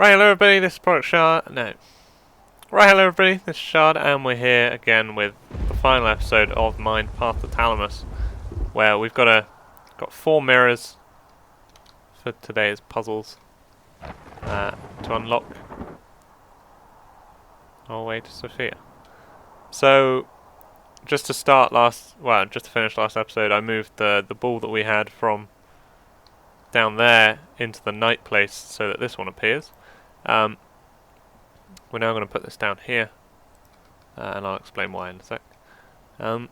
Right, hello everybody, this is Product Shard. No. Right, hello everybody, this is Shard, and we're here again with the final episode of Mind Path to Thalamus, where we've got four mirrors for today's puzzles to unlock our way to Sophia. So, just to finish last episode, I moved the ball that we had from down there into the night place so that this one appears. We're now going to put this down here, and I'll explain why in a sec. That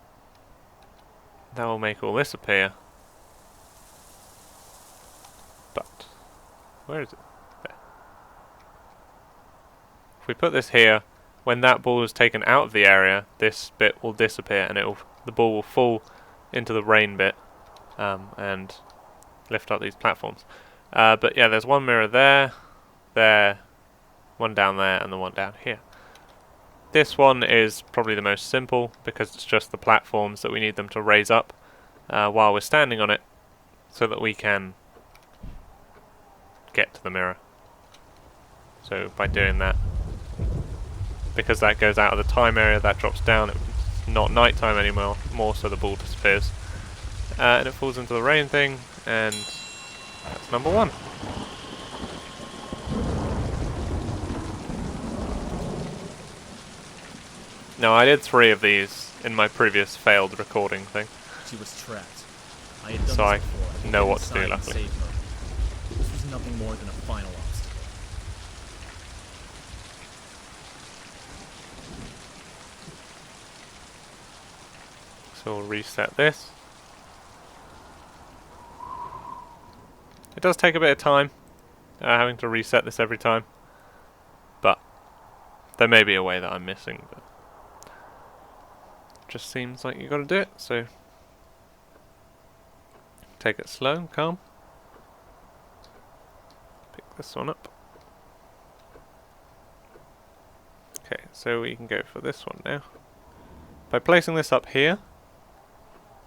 will make all this appear. But, where is it? There. If we put this here, when that ball is taken out of the area, this bit will disappear, and the ball will fall into the rain bit, and lift up these platforms. But yeah, there's one mirror there, one down there, and the one down here. This one is probably the most simple because it's just the platforms that we need them to raise up while we're standing on it so that we can get to the mirror. So by doing that, because that goes out of the time area, that drops down, it's not nighttime anymore, so the ball disappears. And it falls into the rain thing, and that's number one. No, I did 3 of these in my previous failed recording thing. She was trapped. I had done So this before. I know what to do, luckily. This was nothing more than a final obstacle. So we'll reset this. It does take a bit of time, having to reset this every time. But there may be a way that I'm missing, but just seems like you got to do it, so take it slow and calm. Pick this one up. Okay, so we can go for this one now. By placing this up here,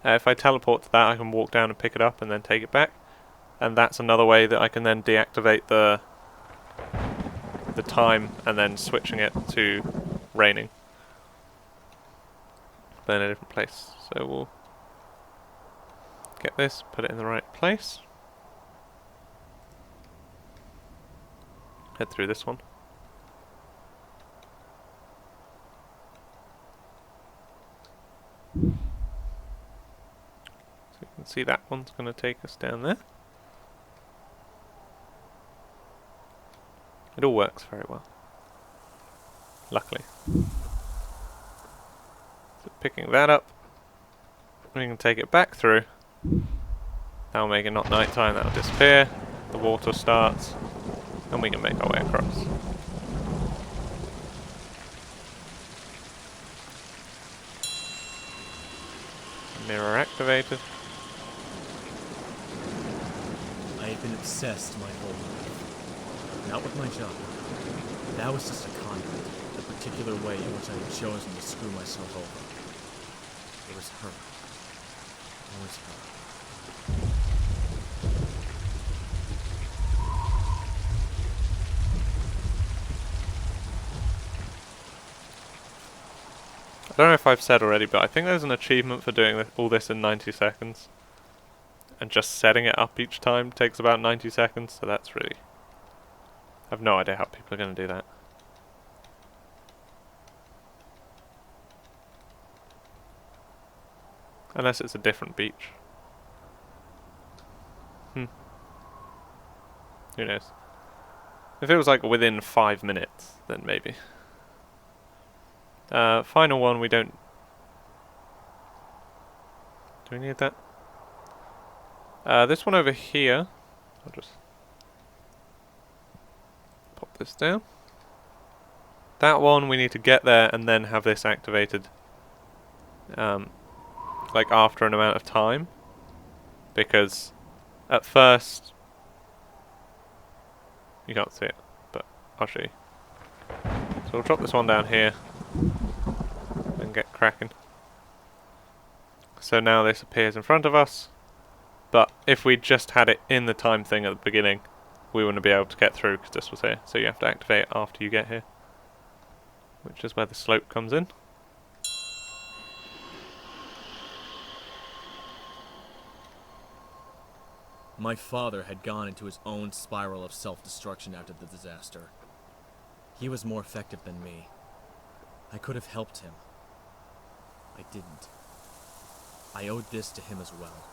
if I teleport to that, I can walk down and pick it up and then take it back, and that's another way that I can then deactivate the time and then switching it to raining. But in a different place. So we'll get this, put it in the right place. Head through this one. So you can see that one's going to take us down there. It all works very well. Luckily. So picking that up, we can take it back through. That'll make it not nighttime, that'll disappear. The water starts, and we can make our way across. Mirror activated. I have been obsessed my whole life. Not with my job. That was just a conduit, the particular way in which I had chosen to screw myself over. It was her. Always her. I don't know if I've said already, but I think there's an achievement for doing all this in 90 seconds. And just setting it up each time takes about 90 seconds, so that's really... I have no idea how people are going to do that. Unless it's a different beach. Who knows? If it was like within 5 minutes, then maybe. Final one, we don't... Do we need that? This one over here, I'll just pop this down. That one we need to get there and then have this activated like after an amount of time, because at first you can't see it, but I'll show you. So we'll drop this one down here and get cracking. So now this appears in front of us, but if we just had it in the time thing at the beginning, we wouldn't be able to get through because this was here. So you have to activate it after you get here, which is where the slope comes in. My father had gone into his own spiral of self-destruction after the disaster. He was more effective than me. I could have helped him. I didn't. I owed this to him as well.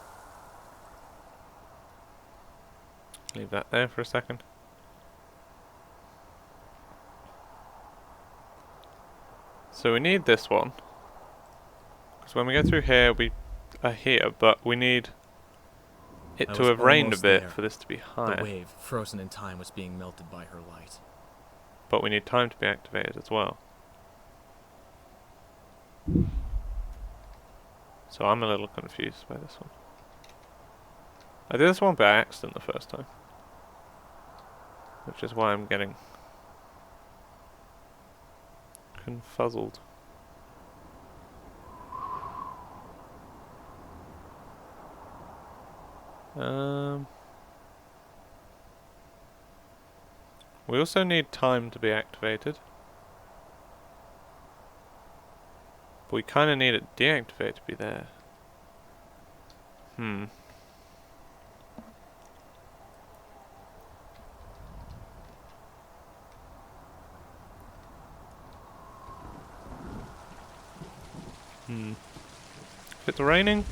Leave that there for a second. So we need this one. Because when we go through here, we are here, but we need it to have rained a bit for this to be higher. The wave, frozen in time, was being melted by her light. But we need time to be activated as well. So I'm a little confused by this one. I did this one by accident the first time, which is why I'm getting confuzzled. We also need time to be activated. But we kind of need it deactivated to be there. If it's raining,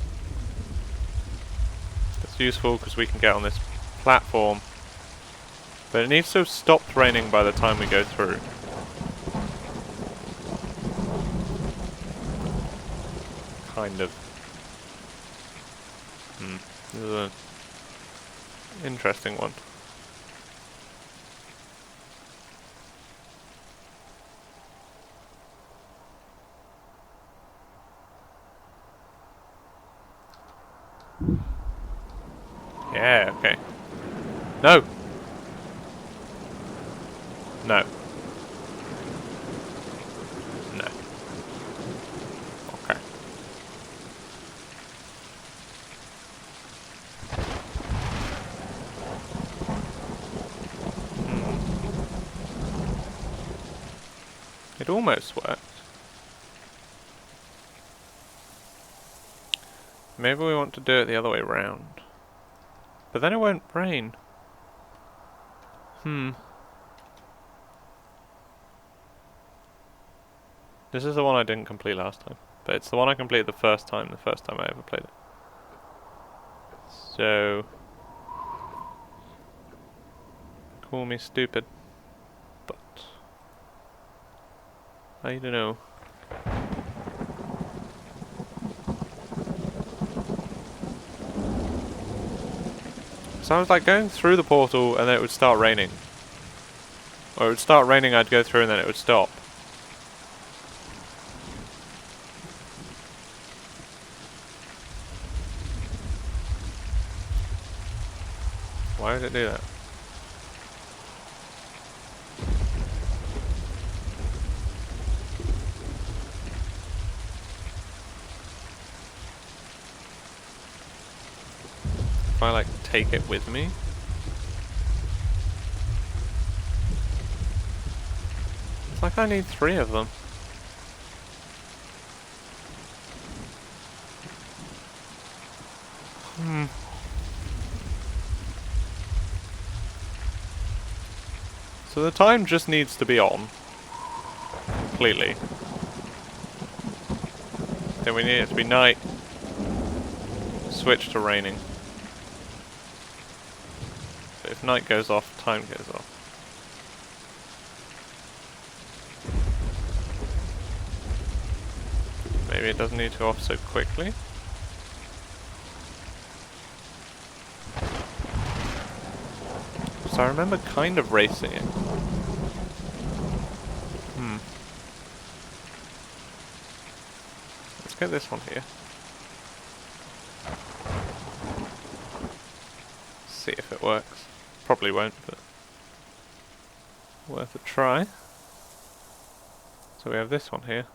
that's useful because we can get on this platform. But it needs to have stopped raining by the time we go through. Kind of. This is an interesting one. Yeah, okay. No! No. No. Okay. It almost worked. Maybe we want to do it the other way around. But then it won't rain. This is the one I didn't complete last time. But it's the one I completed the first time I ever played it. So... call me stupid. But... I don't know. So I was like going through the portal and then it would start raining. Or it would start raining, I'd go through and then it would stop. Why would it do that? If I like take it with me? It's like I need 3 of them. So the time just needs to be on. Completely. Then we need it to be night. Switch to raining. So if night goes off, time goes off. Maybe it doesn't need to off so quickly. So I remember kind of racing it. Let's get this one here. See if it works. Probably won't, but worth a try. So we have this one here.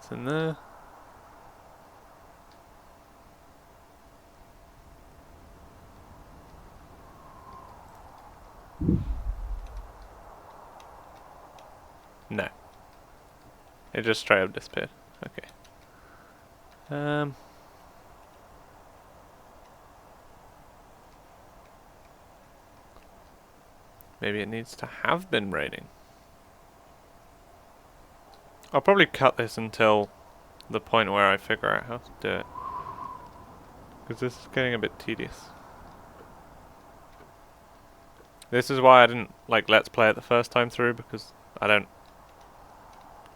It's in there. No. It just straight up disappeared. Okay. Maybe it needs to have been raining. I'll probably cut this until the point where I figure out how to do it. Because this is getting a bit tedious. This is why I didn't like Let's Play it the first time through, because I don't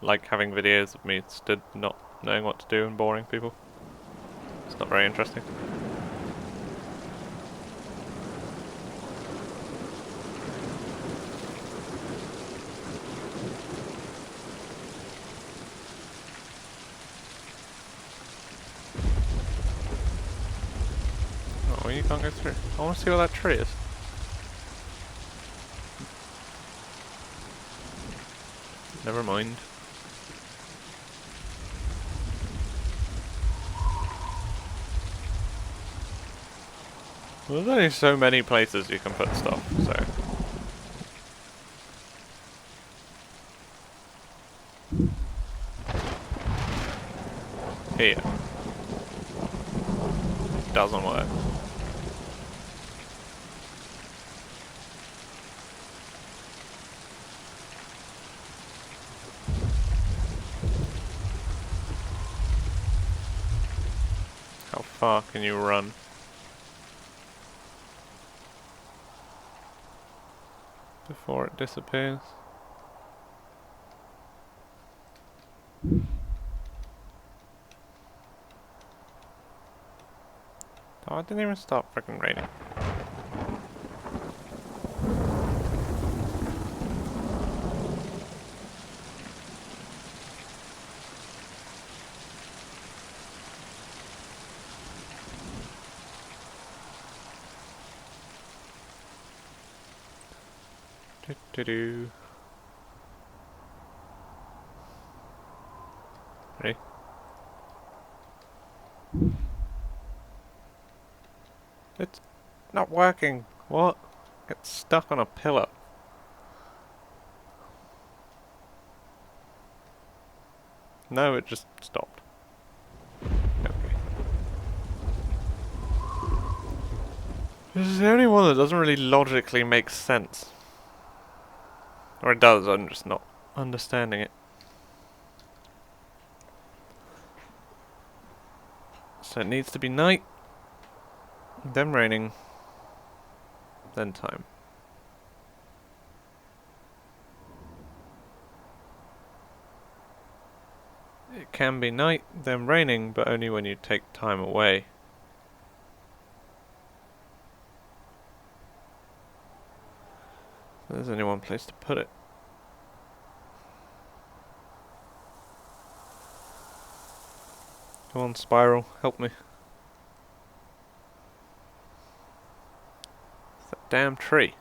like having videos of me stood not knowing what to do and boring people. It's not very interesting. Oh, you can't go through. I want to see what that tree is. Never mind. Well, there's only so many places you can put stuff, so... Here. Doesn't work. How far can you run? Before it disappears? Oh, it didn't even stop freaking raining. Do-do-do. Ready? It's not working. What? It's stuck on a pillar. No, it just stopped. Okay. This is the only one that doesn't really logically make sense. Or it does, I'm just not understanding it. So it needs to be night, then raining, then time. It can be night, then raining, but only when you take time away. There's only one place to put it. Come on, Spiral, help me. It's that damn tree.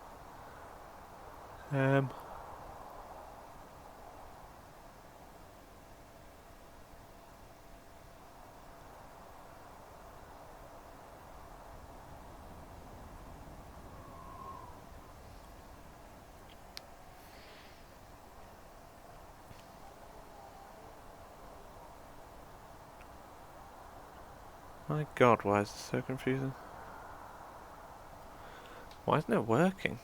My god, why is this so confusing? Why isn't it working?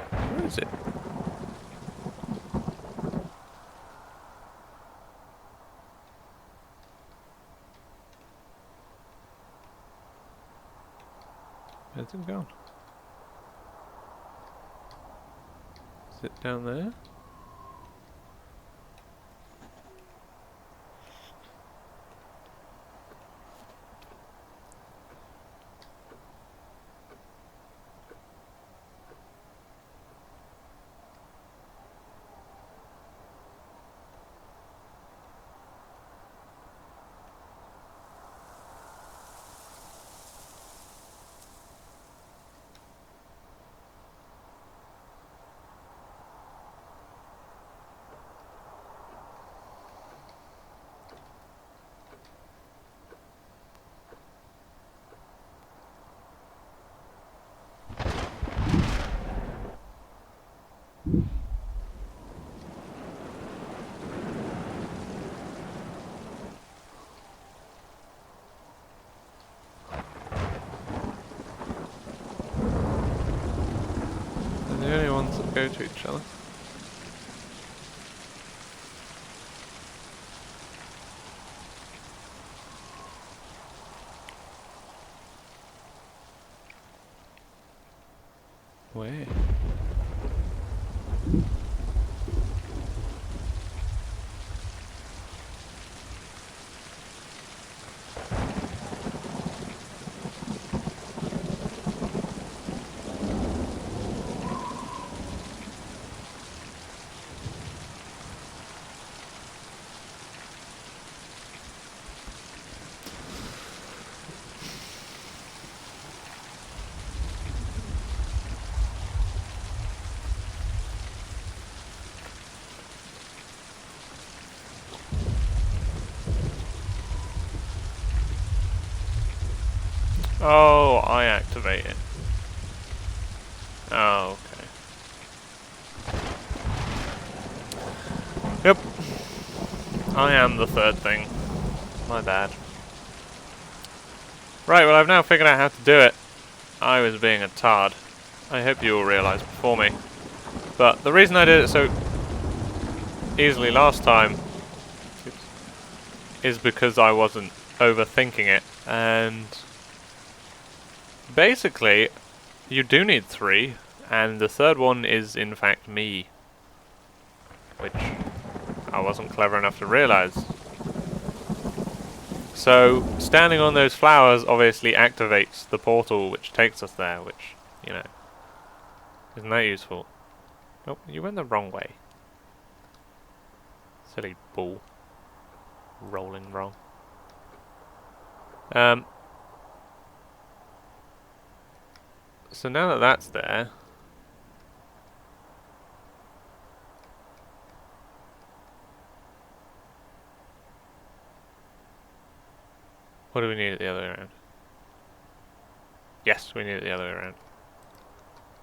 Where is it? Where's it gone? Is it down there? go to each other. Where? Oh, I activate it. Oh, okay. Yep. I am the third thing. My bad. Right, well I've now figured out how to do it. I was being a tard. I hope you all realised before me. But the reason I did it so easily last time is because I wasn't overthinking it. And basically, you do need 3, and the third one is in fact me. Which I wasn't clever enough to realise. So, standing on those flowers obviously activates the portal which takes us there, which, you know, isn't that useful? Nope, you went the wrong way. Silly ball. Rolling wrong. So now that that's there, what do we need at the other way around? Yes, we need it the other way around.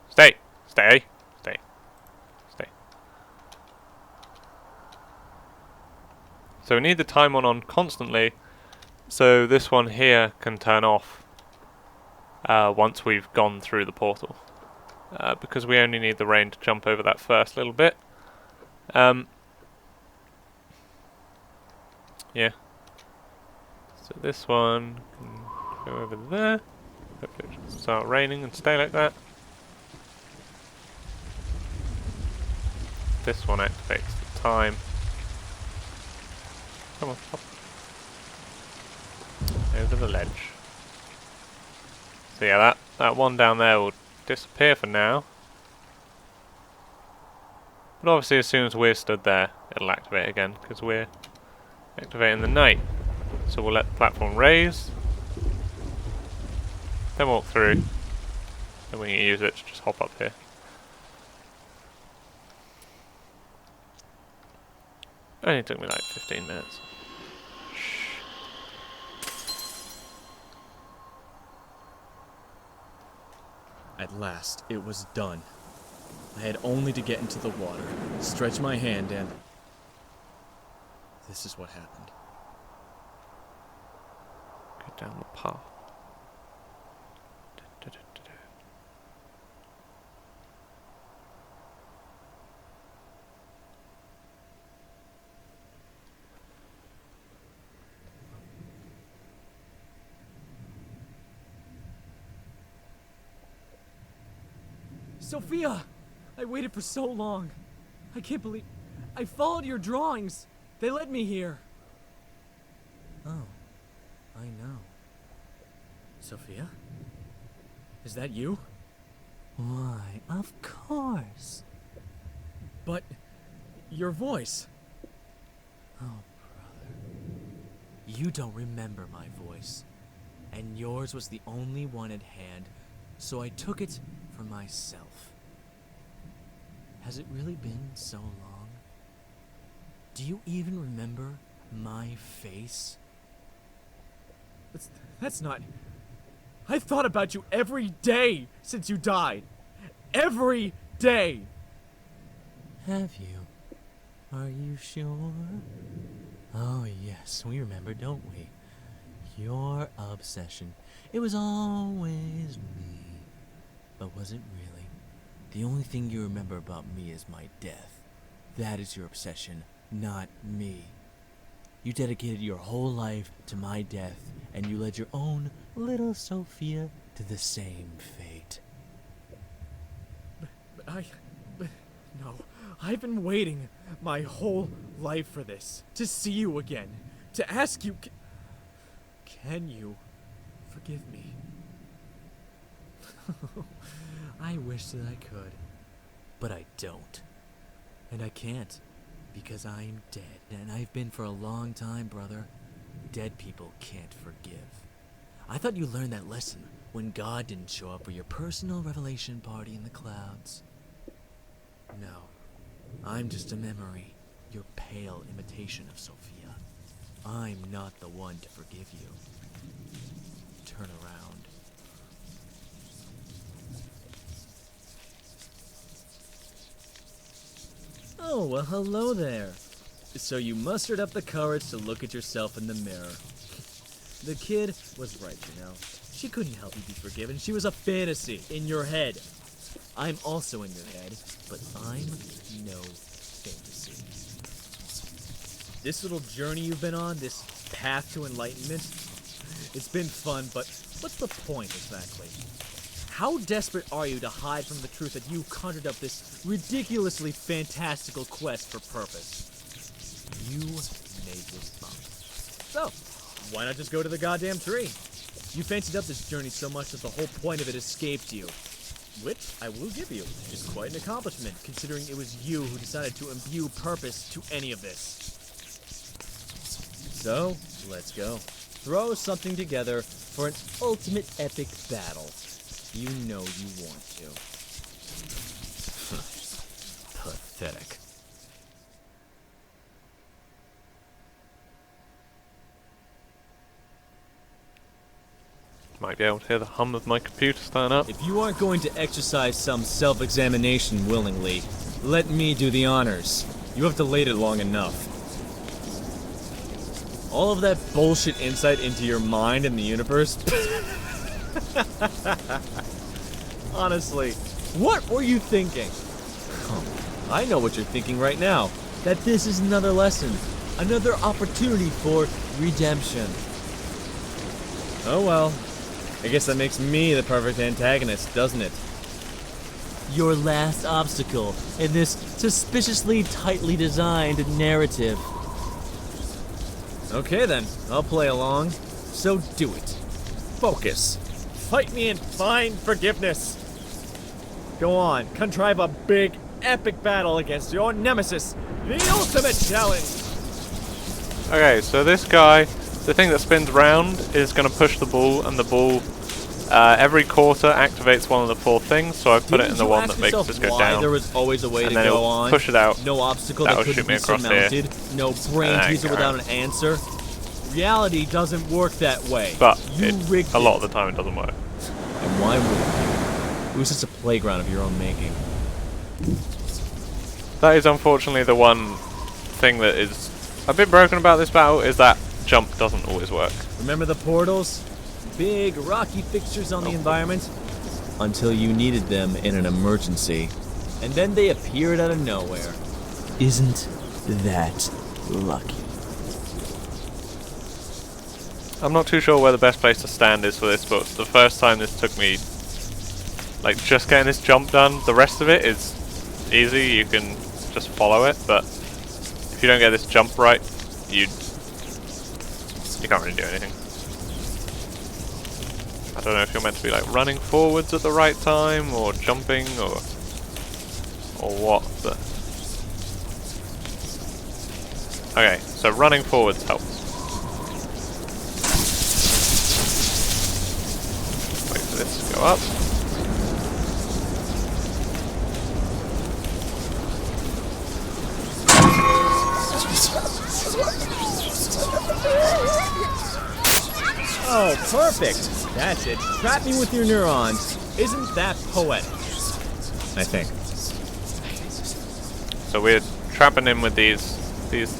Stay! Stay! Stay. Stay. So we need the time on constantly, so this one here can turn off once we've gone through the portal. Because we only need the rain to jump over that first little bit. Yeah. So this one can go over there. Hopefully it'll start raining and stay like that. This one activates the time. Come on, hop. Over the ledge. So yeah, that one down there will disappear for now. But obviously as soon as we're stood there, it'll activate again, because we're activating the night. So we'll let the platform raise. Then walk through. Then we can use it to just hop up here. Only took me like 15 minutes. At last, it was done. I had only to get into the water, stretch my hand, and this is what happened. Go down the path. Sophia! I waited for so long. I can't believe... I followed your drawings. They led me here. Oh, I know. Sophia? Is that you? Why, of course. But... your voice... Oh, brother. You don't remember my voice. And yours was the only one at hand, so I took it for myself. Has it really been so long? Do you even remember my face? That's not... I've thought about you every day since you died. Every day! Have you? Are you sure? Oh yes, we remember, don't we? Your obsession. It was always me. But was it really? The only thing you remember about me is my death. That is your obsession, not me. You dedicated your whole life to my death, and you led your own little Sophia to the same fate. No. I've been waiting my whole life for this. To see you again. To ask you, can you forgive me? I wish that I could, but I don't. And I can't, because I'm dead, and I've been for a long time, brother. Dead people can't forgive. I thought you learned that lesson when God didn't show up for your personal revelation party in the clouds. No, I'm just a memory, your pale imitation of Sophia. I'm not the one to forgive you. Turn around. Oh, well, hello there. So you mustered up the courage to look at yourself in the mirror. The kid was right, you know. She couldn't help you be forgiven. She was a fantasy in your head. I'm also in your head, but I'm no fantasy. This little journey you've been on, this path to enlightenment, it's been fun, but what's the point exactly? How desperate are you to hide from the truth that you conjured up this ridiculously fantastical quest for purpose? You made this up. So, why not just go to the goddamn tree? You fancied up this journey so much that the whole point of it escaped you. Which, I will give you, is quite an accomplishment, considering it was you who decided to imbue purpose to any of this. So, let's go. Throw something together for an ultimate epic battle. You know you want to. Pathetic. Might be able to hear the hum of my computer starting up. If you aren't going to exercise some self-examination willingly, let me do the honors. You have delayed it long enough. All of that bullshit insight into your mind and the universe. Honestly, what were you thinking? I know what you're thinking right now. That this is another lesson. Another opportunity for redemption. Oh well. I guess that makes me the perfect antagonist, doesn't it? Your last obstacle in this suspiciously tightly designed narrative. Okay then, I'll play along. So do it. Focus. Fight me and find forgiveness. Go on, contrive a big, epic battle against your nemesis, the ultimate challenge. Okay, so this guy, the thing that spins round is going to push the ball, and the ball, every quarter activates one of the 4 things, so I've put it in the one that makes this go down. There was always a way and to then go it'll on. push it out. No obstacle That'll that couldn't shoot me be across surmounted. No brain And teaser then without an answer. Reality doesn't work that way. But you rigged a lot of the time it doesn't work. And why would you? It was just a playground of your own making. That is unfortunately the one thing that is a bit broken about this battle, is that jump doesn't always work. Remember the portals? Big, rocky fixtures on the environment? Until you needed them in an emergency. And then they appeared out of nowhere. Isn't that lucky? I'm not too sure where the best place to stand is for this, but the first time this took me, like, just getting this jump done. The rest of it is easy, you can just follow it, but if you don't get this jump right, you can't really do anything. I don't know if you're meant to be like running forwards at the right time, or jumping, or what, but... Okay, so running forwards helps. Wait for this to go up. Oh, perfect! That's it. Trap me with your neurons. Isn't that poetic? I think. So we're trapping him with these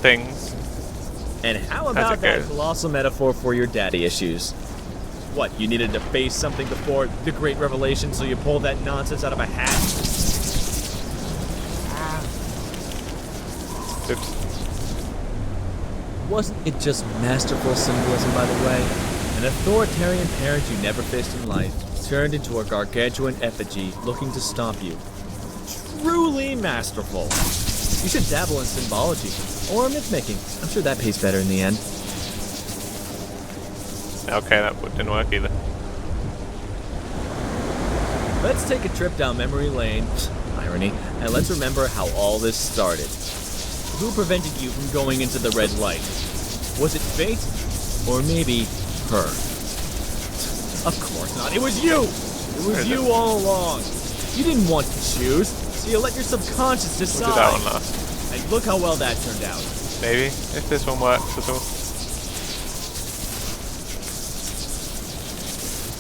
things. And how about that goes. colossal metaphor for your daddy issues? What, you needed to face something before the great revelation, so you pulled that nonsense out of a hat? Oops. Wasn't it just masterful symbolism, by the way? An authoritarian parent you never faced in life turned into a gargantuan effigy looking to stop you. Truly masterful. You should dabble in symbology or myth-making. I'm sure that pays better in the end. Okay, that didn't work either. Let's take a trip down memory lane, irony, and let's remember how all this started. Who prevented you from going into the red light? Was it fate? Or maybe her? Of course not. It was you! It was you all along. You didn't want to choose, so you let your subconscious decide. We'll do that one last. And look how well that turned out. Maybe, if this one works at all.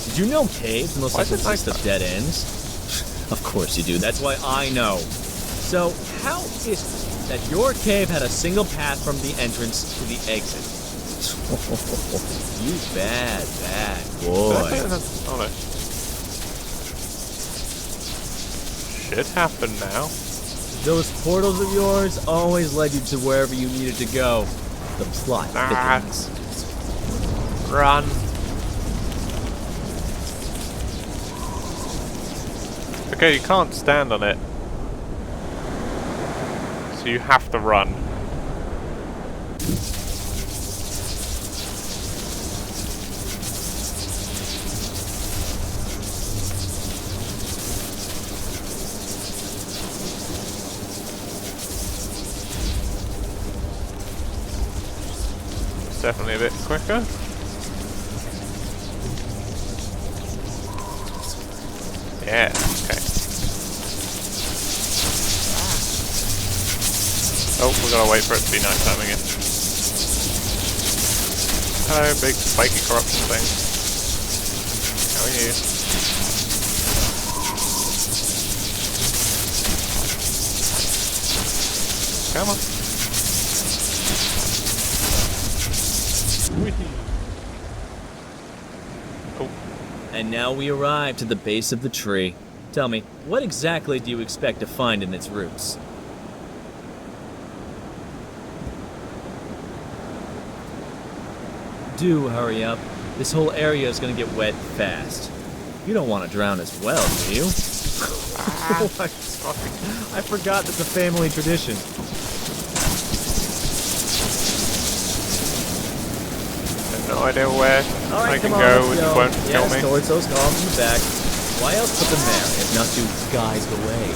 Did you know caves mostly Why is it consist like of dead ends? Of course you do. That's why I know. So, how is it that your cave had a single path from the entrance to the exit? You bad boy. Oh no. Should happen now. Those portals of yours always led you to wherever you needed to go. The plot thickens. Run. Okay, you can't stand on it. So you have to run. It's definitely a bit quicker. Yeah, okay. Oh, we gotta wait for it to be night time again. Hello, big spiky corruption thing. How are you? Come on. Oh. And now we arrive to the base of the tree. Tell me, what exactly do you expect to find in its roots? Do hurry up. This whole area is gonna get wet fast. You don't want to drown as well, do you? Oh, I'm sorry. I forgot that's a family tradition. I have no idea where All right, I can come on, go let's which go. won't kill Yes, me. towards those columns in the back. Why else put them there if not to guide the way?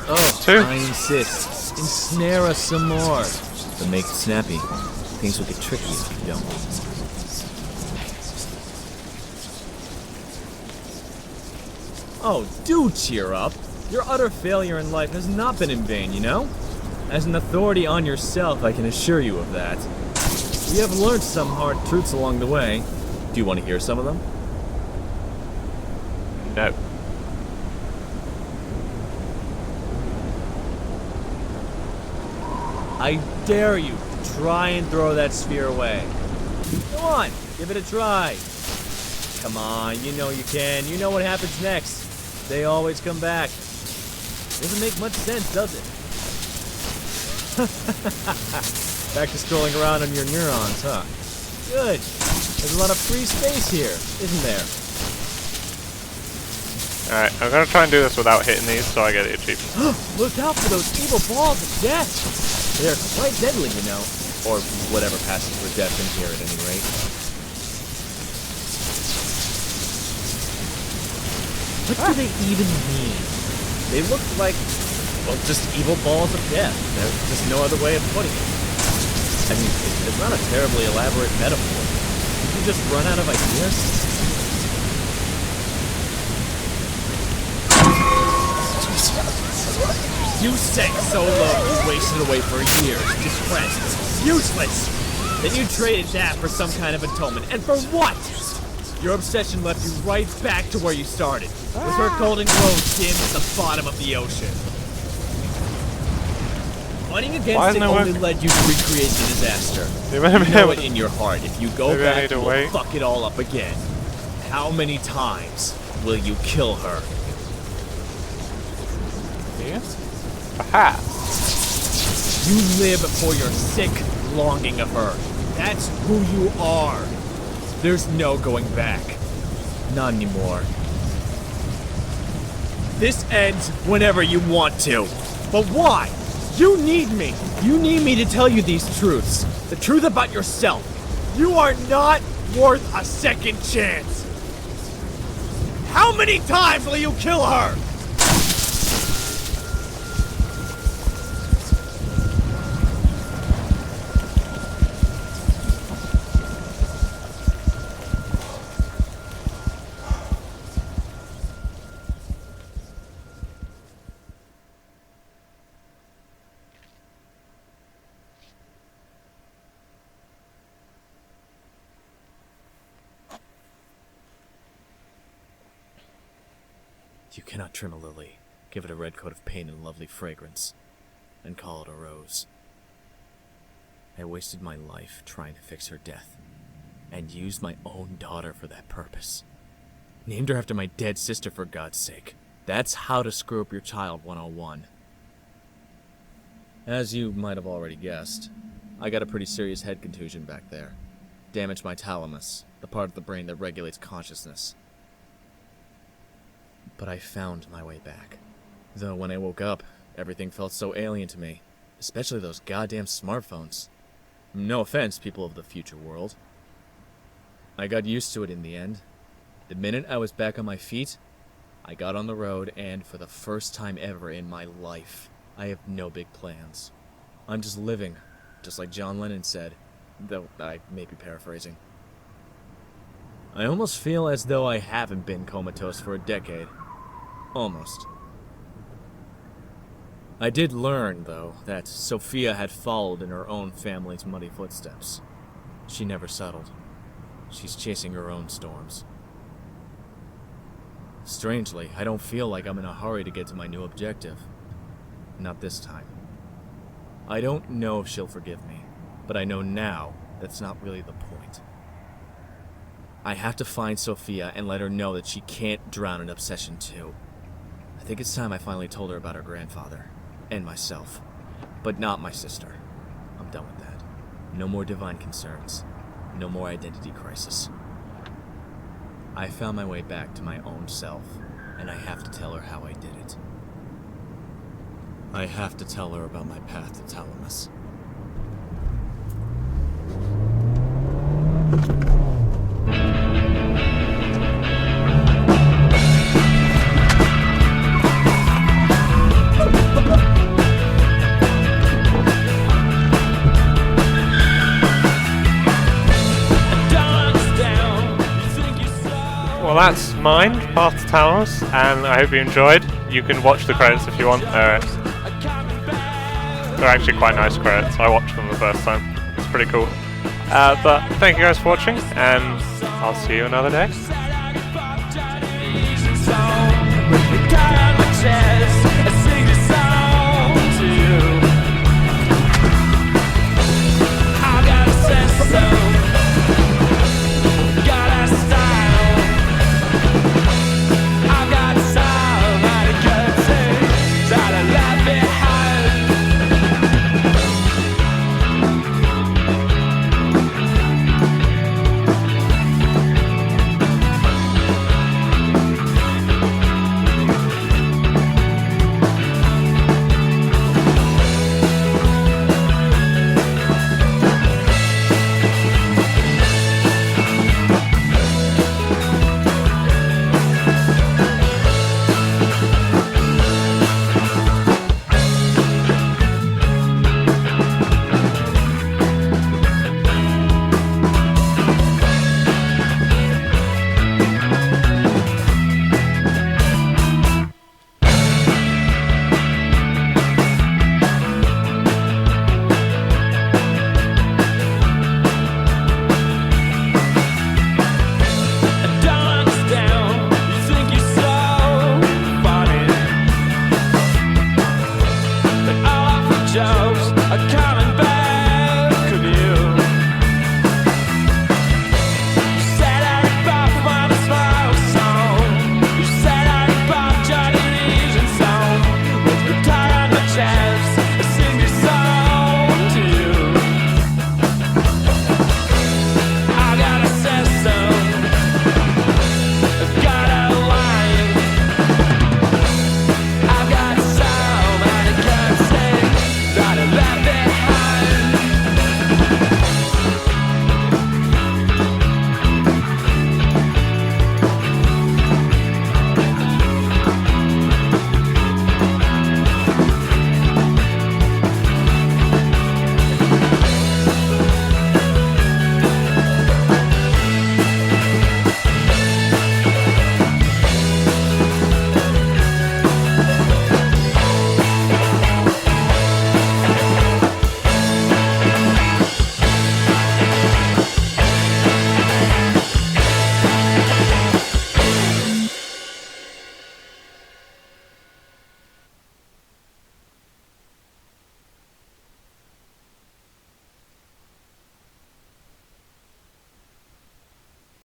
Oh, Two. I insist. Ensnare us some more. But make it snappy. Things will get tricky if you don't. Oh, do cheer up. Your utter failure in life has not been in vain, you know? As an authority on yourself, I can assure you of that. We have learned some hard truths along the way. Do you want to hear some of them? No. I dare you to try and throw that sphere away. Go on, give it a try. Come on, you know you can. You know what happens next. They always come back. Doesn't make much sense, does it? Back to strolling around on your neurons, huh? Good. There's a lot of free space here, isn't there? Alright, I'm gonna try and do this without hitting these so I get the achievement. Look out for those evil balls of death! They're quite deadly, you know. Or whatever passes for death in here at any rate. What do they even mean? They look like, well, just evil balls of death. There's just no other way of putting it. I mean, it's not a terribly elaborate metaphor. Did you just run out of ideas? You sank so low, you wasted away for years, depressed, useless. Then you traded that for some kind of atonement, and for what? Your obsession left you right back to where you started, with her golden glow dimmed at the bottom of the ocean. Fighting Why against isn't it it only working? led you to recreate the disaster. You better You be know able it in your heart. If you go Maybe I back, need to you will wait. fuck it all up again. How many times will you kill her? Yes? Perhaps. You live for your sick longing of her. That's who you are. There's no going back. Not anymore. This ends whenever you want to. But why? You need me. You need me to tell you these truths. The truth about yourself. You are not worth a second chance. How many times will you kill her? You cannot trim a lily, give it a red coat of paint and lovely fragrance, and call it a rose. I wasted my life trying to fix her death, and used my own daughter for that purpose. Named her after my dead sister, for God's sake. That's how to screw up your child 101. As you might have already guessed, I got a pretty serious head contusion back there. Damaged my thalamus, the part of the brain that regulates consciousness. But I found my way back. Though when I woke up, everything felt so alien to me. Especially those goddamn smartphones. No offense, people of the future world. I got used to it in the end. The minute I was back on my feet, I got on the road, and for the first time ever in my life, I have no big plans. I'm just living, just like John Lennon said, though I may be paraphrasing. I almost feel as though I haven't been comatose for a decade. Almost. I did learn, though, that Sophia had followed in her own family's muddy footsteps. She never settled. She's chasing her own storms. Strangely, I don't feel like I'm in a hurry to get to my new objective. Not this time. I don't know if she'll forgive me, but I know now that's not really the point. I have to find Sophia and let her know that she can't drown in obsession too. I think it's time I finally told her about her grandfather. And myself. But not my sister. I'm done with that. No more divine concerns. No more identity crisis. I found my way back to my own self, and I have to tell her how I did it. I have to tell her about my path to Thalamus. Well, that's mine, Path to Thalamus, and I hope you enjoyed. You can watch the credits if you want. They're actually quite nice credits. I watched them the first time. It's pretty cool. But thank you guys for watching, and I'll see you another day.